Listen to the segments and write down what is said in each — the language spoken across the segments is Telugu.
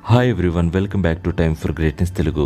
Hi everyone, welcome back to time for greatness Telugu.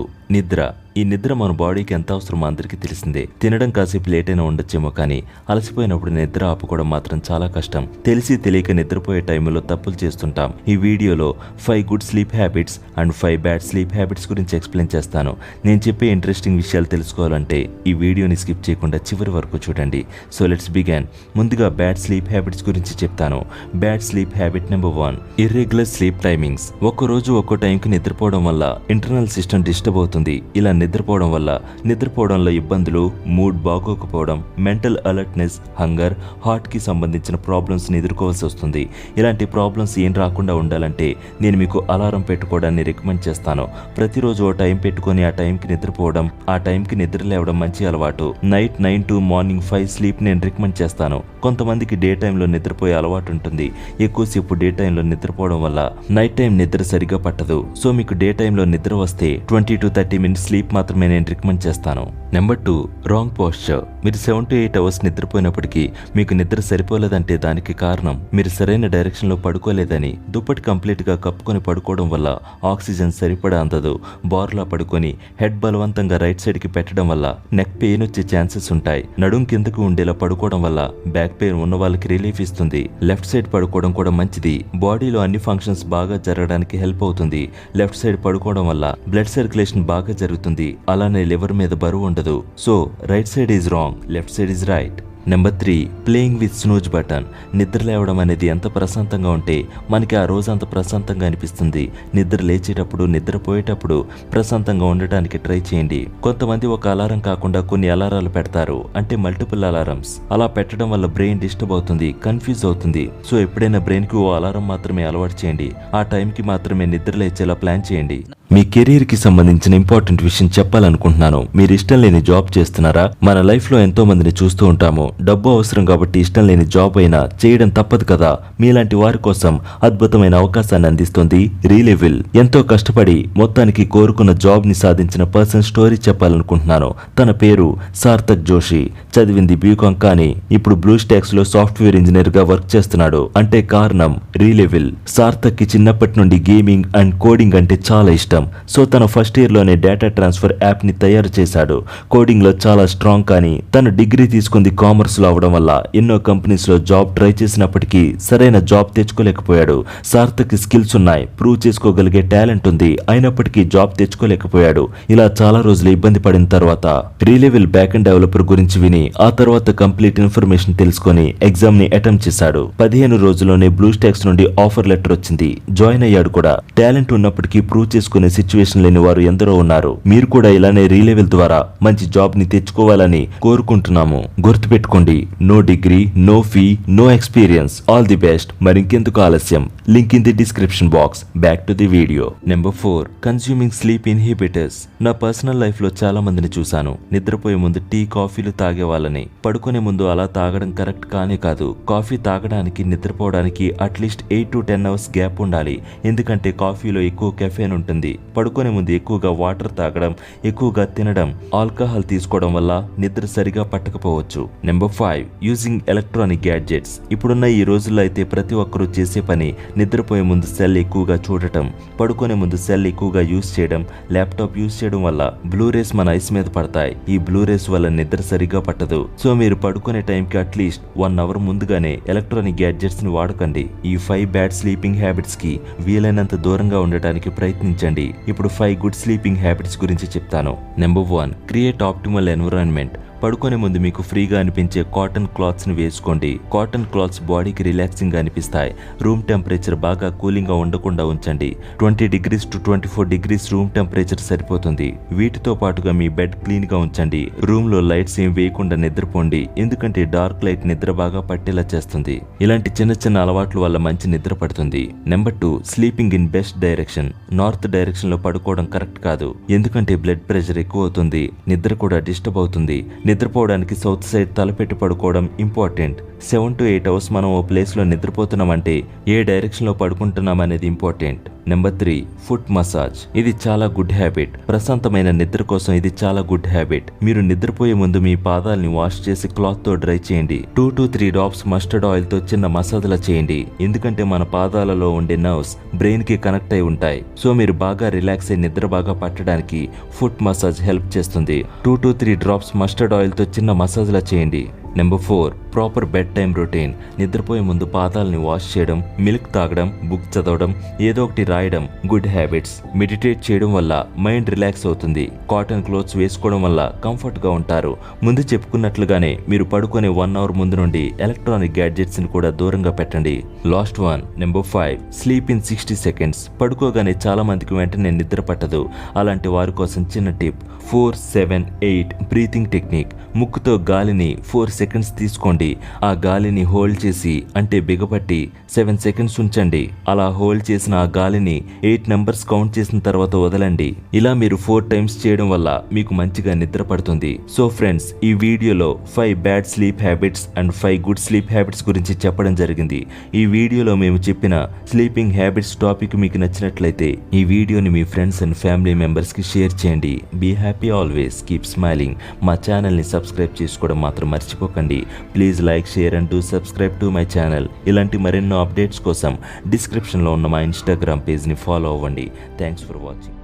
ఈ నిద్ర మన బాడీకి ఎంత అవసరమో అందరికీ తెలిసిందే. తినడం కాసేపు లేట్ అయినా ఉండొచ్చేమో, కానీ అలసిపోయినప్పుడు నిద్ర ఆపుకోవడం మాత్రం చాలా కష్టం. తెలిసి తెలియక నిద్రపోయే టైంలో తప్పులు చేస్తుంటాం. ఈ వీడియోలో 5 good sleep habits and 5 bad sleep habits గురించి ఎక్స్ప్లెయిన్ చేస్తాను. నేను చెప్పే ఇంట్రెస్టింగ్ విషయాలు తెలుసుకోవాలంటే ఈ వీడియోని స్కిప్ చేయకుండా చివరి వరకు చూడండి. So let's begin. ముందుగా బ్యాడ్ స్లీప్ హ్యాబిట్స్ గురించి చెప్తాను. Bad sleep habit number 1, irregular sleep timings. ఒక్కరోజు ఒక్కో టైంకి నిద్రపోవడం వల్ల ఇంటర్నల్ సిస్టమ్ డిస్టర్బ్ అవుతుంది. ఇలా నిద్రపోవడం వల్ల నిద్రపోవడంలో ఇబ్బందులు, మూడ్ బాగోకపోవడం, మెంటల్ అలర్ట్నెస్, హంగర్, హార్ట్కి సంబంధించిన ప్రాబ్లమ్స్ని ఎదుర్కోవాల్సి వస్తుంది. ఇలాంటి ప్రాబ్లమ్స్ ఏం రాకుండా ఉండాలంటే నేను మీకు అలారం పెట్టుకోవడాన్ని రికమెండ్ చేస్తాను. ప్రతిరోజు ఓ టైం పెట్టుకొని ఆ టైంకి నిద్రపోవడం, ఆ టైంకి నిద్ర లేవడం మంచి అలవాటు. నైట్ 9 to మార్నింగ్ 5 స్లీప్ నేను రికమెండ్ చేస్తాను. కొంతమందికి డే టైంలో నిద్రపోయే అలవాటు ఉంటుంది. ఎక్కువసేపు డే టైంలో నిద్రపోవడం వల్ల నైట్ టైం నిద్ర సరిగా పట్టదు. సో మీకు డే టైంలో నిద్ర వస్తే 20 to 30 minutes స్లీప్ మాత్రమే నేను రికమెండ్ చేస్తాను. Number 2, wrong posture. మీరు 7 to 8 అవర్స్ నిద్రపోయినప్పటికీ మీకు నిద్ర సరిపోలేదంటే దానికి కారణం మీరు సరైన డైరెక్షన్లో పడుకోలేదని. దుప్పటి కంప్లీట్గా కప్పుకొని పడుకోవడం వల్ల ఆక్సిజన్ సరిపడా అందదు. బార్లా పడుకొని హెడ్ బలవంతంగా రైట్ సైడ్కి పెట్టడం వల్ల నెక్ పెయిన్ వచ్చే ఛాన్సెస్ ఉంటాయి. నడుం కిందకు ఉండేలా పడుకోవడం వల్ల బ్యాక్ పెయిన్ ఉన్న వాళ్ళకి రిలీఫ్ ఇస్తుంది. లెఫ్ట్ సైడ్ పడుకోవడం కూడా మంచిది. బాడీలో అన్ని ఫంక్షన్స్ బాగా జరగడానికి హెల్ప్ అవుతుంది. లెఫ్ట్ సైడ్ పడుకోవడం వల్ల బ్లడ్ సర్క్యులేషన్ బాగా జరుగుతుంది. అలానే లివర్ మీద బరువు ఉండదు. So right side is wrong, left side is right. Number 3, playing with snooze button. నిద్ర లేవడం అనేది ఎంత ప్రశాంతంగా ఉంటే మనకి ఆ రోజు అంత ప్రశాంతంగా అనిపిస్తుంది. నిద్ర లేచేటప్పుడు, నిద్రపోయేటప్పుడు ప్రశాంతంగా ఉండటానికి ట్రై చేయండి. కొంతమంది ఒక అలారం కాకుండా కొన్ని అలారాలు పెడతారు, అంటే మల్టిపుల్ అలారమ్స్. అలా పెట్టడం వల్ల బ్రెయిన్ డిస్టర్బ్ అవుతుంది, కన్ఫ్యూజ్ అవుతుంది. సో ఎప్పుడైనా బ్రెయిన్కి ఓ అలారం మాత్రమే అలవాటు చేయండి. ఆ టైంకి మాత్రమే నిద్ర లేచేలా ప్లాన్ చేయండి. మీ కెరీర్కి సంబంధించిన ఇంపార్టెంట్ విషయం చెప్పాలనుకుంటున్నాను. మీరు ఇష్టం లేని జాబ్ చేస్తున్నారా? మన లైఫ్లో ఎంతో మందిని చూస్తూ ఉంటాము. డబ్బు అవసరం కాబట్టి ఇష్టం లేని జాబ్ అయినా చేయడం తప్పదు కదా. మీలాంటి వారి కోసం అద్భుతమైన అవకాశాన్ని అందిస్తుంది రీలెవెల్. ఎంతో కష్టపడి మొత్తానికి కోరుకున్న జాబ్ ని సాధించిన పర్సన్ స్టోరీ చెప్పాలనుకుంటున్నాను. తన పేరు సార్థక్ జోషి. చదివింది బీకాం, కానీ ఇప్పుడు బ్లూ స్టాక్స్ లో సాఫ్ట్వేర్ ఇంజనీర్ గా వర్క్ చేస్తున్నాడు. అంటే కారణం రీలెవెల్. సార్థక్ కి చిన్నప్పటి నుండి గేమింగ్ అండ్ కోడింగ్ అంటే చాలా ఇష్టం. సో తన ఫస్ట్ ఇయర్ లోనే డేటా ట్రాన్స్ఫర్ యాప్ ని తయారు చేశాడు. కోడింగ్ లో చాలా స్ట్రాంగ్, కానీ తను డిగ్రీ తీసుకుంది కామర్స్ లో అవడం వల్ల ఎన్నో కంపెనీస్ లో జాబ్ ట్రై చేసినప్పటికీ సరైన జాబ్ తెచ్చుకోలేకపోయాడు. సార్థక్ స్కిల్స్ ఉన్నాయి, ప్రూవ్ చేసుకోగలిగే టాలెంట్ ఉంది, అయినప్పటికీ జాబ్ తెచ్చుకోలేకపోయాడు. ఇలా చాలా రోజులు ఇబ్బంది పడిన తర్వాత రీలెవెల్ బ్యాక్ అండ్ డెవలపర్ గురించి విని ఆ తర్వాత కంప్లీట్ ఇన్ఫర్మేషన్ తెలుసుకొని ఎగ్జామ్ ని అటెంప్ట్ చేశాడు. 15 రోజుల్లోనే బ్లూ స్టాక్స్ నుండి ఆఫర్ లెటర్ వచ్చింది. జాయిన్ అయ్యాడు కూడా. టాలెంట్ ఉన్నప్పటికీ ప్రూవ్ చేసుకునే సిచ్యువేషన్ లేని వారు ఎందరో ఉన్నారు. మీరు కూడా ఇలానే రీలెవెల్ ద్వారా మంచి జాబ్ ని తెచ్చుకోవాలని కోరుకుంటున్నాము. గుర్తుపెట్టుకోండి, no degree, no fee, no experience. All the best. మరింకెందుకు ఆలస్యం? Link in the description box. Back to the video. Number 4, consuming sleep inhibitors. నా పర్సనల్ లైఫ్ లో చాలా మందిని చూశాను. నిద్రపోయే ముందు టీ, కాఫీలు తాగే వాళ్ళని. పడుకునే ముందు అలా తాగడం కరెక్ట్ కానే కాదు. కాఫీ తాగడానికి, నిద్రపోవడానికి అట్లీస్ట్ 8 to 10 hours గ్యాప్ ఉండాలి. ఎందుకంటే కాఫీలో ఎక్కువ కెఫెన్ ఉంటుంది. పడుకునే ముందు ఎక్కువగా వాటర్ తాగడం, ఎక్కువగా తినడం, ఆల్కహాల్ తీసుకోవడం వల్ల నిద్ర సరిగా పట్టకపోవచ్చు. Number 5, using electronic gadgets. ఇప్పుడున్న ఈ రోజుల్లో అయితే ప్రతి ఒక్కరూ చేసే పని నిద్రపోయే ముందు సెల్ ఎక్కువగా చూడటం, పడుకునే ముందు సెల్ ఎక్కువగా యూజ్ చేయడం. ల్యాప్టాప్ యూజ్ చేయడం వల్ల బ్లూ రేస్ మన ఐస్ మీద పడతాయి. ఈ బ్లూ రేస్ వల్ల నిద్ర సరిగా పట్టదు. సో మీరు పడుకునే టైంకి అట్లీస్ట్ 1 hour ముందుగానే ఎలక్ట్రానిక్ గ్యాడ్జెట్స్ ని వాడకండి. ఈ 5 బ్యాడ్ స్లీపింగ్ హ్యాబిట్స్ కి వీలైనంత దూరంగా ఉండటానికి ప్రయత్నించండి. ఇప్పుడు 5 గుడ్ స్లీపింగ్ హ్యాబిట్స్ గురించి చెప్తాను. Number 1, create optimal environment. పడుకునే ముందు మీకు ఫ్రీగా అనిపించే కాటన్ క్లాత్స్ ని వేసుకోండి. కాటన్ క్లాత్స్ బాడీకి రిలాక్సింగ్ గా అనిపిస్తాయి. రూమ్ టెంపరేచర్ బాగా కూలింగ్ గా ఉండకుండా ఉంచండి. 20 degrees to 24 degrees room temperature సరిపోతుంది. వీటితో పాటుగా మీ బెడ్ క్లీన్ గా ఉంచండి. రూమ్ లో లైట్స్ ఏం వేయకుండా నిద్రపోండి, ఎందుకంటే డార్క్ లైట్ నిద్ర బాగా పట్టేలా చేస్తుంది. ఇలాంటి చిన్న చిన్న అలవాట్ల వల్ల మంచి నిద్ర పడుతుంది. Number 2, sleeping in best direction. North direction లో పడుకోవడం కరెక్ట్ కాదు, ఎందుకంటే బ్లడ్ ప్రెషర్ ఎక్కువ అవుతుంది, నిద్ర కూడా డిస్టర్బ్ అవుతుంది. నిద్రపోవడానికి సౌత్ సైడ్ తలపెట్టి పడుకోవడం ఇంపార్టెంట్. 7 to 8 అవర్స్ మనం ఓ ప్లేస్లో నిద్రపోతున్నామంటే ఏ డైరెక్షన్లో పడుకుంటున్నాం అనేది ఇంపార్టెంట్. Number 3 foot massage. ఇది చాలా గుడ్ హ్యాబిట్. ప్రశాంతమైన నిద్ర కోసం ఇది చాలా గుడ్ హ్యాబిట్. మీరు నిద్రపోయే ముందు మీ పాదాలని వాష్ చేసి క్లాత్ తో డ్రై చేయండి. 2 to 3 డ్రాప్స్ మస్టర్డ్ ఆయిల్ తో చిన్న మసాజ్లా చేయండి. ఎందుకంటే మన పాదాలలో ఉండే నర్వ్స్ బ్రెయిన్ కి కనెక్ట్ అయి ఉంటాయి. సో మీరు బాగా రిలాక్స్ అయి నిద్ర బాగా పట్టడానికి ఫుట్ మసాజ్ హెల్ప్ చేస్తుంది. 2 to 3 డ్రాప్స్ మస్టర్డ్ ఆయిల్ తో చిన్న మసాజ్లా చేయండి. Number 4 proper bed time routine. నిద్రపోయే ముందు పాదాలని వాష్ చేయడం, మిల్క్ తాగడం, బుక్ చదవడం, ఏదో ఒకటి రాయడం గుడ్ హ్యాబిట్స్. మెడిటేట్ చేయడం వల్ల మైండ్ రిలాక్స్ అవుతుంది. కాటన్ క్లోత్స్ వేసుకోవడం వల్ల కంఫర్ట్ గా ఉంటారు. ముందు చెప్పుకున్నట్లుగానే మీరు పడుకునే 1 అవర్ ముందు నుండి ఎలక్ట్రానిక్ గ్యాడ్జెట్స్ ని కూడా దూరంగా పెట్టండి. Last one number 5 sleep in 60 seconds. పడుకోగానే చాలా మందికి వెంటనే నిద్ర పట్టదు. అలాంటి వారి కోసం చిన్న టిప్ 4-7-8 బ్రీతింగ్ టెక్నిక్. ముక్కుతో గాలిని 4 సెకండ్స్ తీసుకోండి. ఆ గాలిని హోల్డ్ చేసి అంటే బిగపట్టి 7 సెకండ్స్ ఉంచండి. అలా హోల్డ్ చేసిన ఆ గాలిని 8 నెంబర్స్ కౌంట్ చేసిన తర్వాత వదలండి. ఇలా మీరు 4 టైమ్స్ చేయడం వల్ల మీకు మంచిగా నిద్ర పడుతుంది. సో ఫ్రెండ్స్, ఈ వీడియోలో 5 bad sleep habits and 5 good sleep habits గురించి చెప్పడం జరిగింది. ఈ వీడియోలో మేము చెప్పిన స్లీపింగ్ హ్యాబిట్స్ టాపిక్ మీకు నచ్చినట్లయితే ఈ వీడియోని మీ ఫ్రెండ్స్ అండ్ ఫ్యామిలీ మెంబర్స్ కి షేర్ చేయండి. Be happy always, keep smiling. మా ఛానల్ని సబ్స్క్రైబ్ చేసుకోవడం మాత్రం మర్చిపోకండి. Please like, share and do subscribe to my channel. ఇలాంటి మరెన్నో అప్డేట్స్ కోసం డిస్క్రిప్షన్లో ఉన్న మా ఇన్స్టాగ్రామ్ పేజ్ని ఫాలో అవ్వండి. Thanks for watching.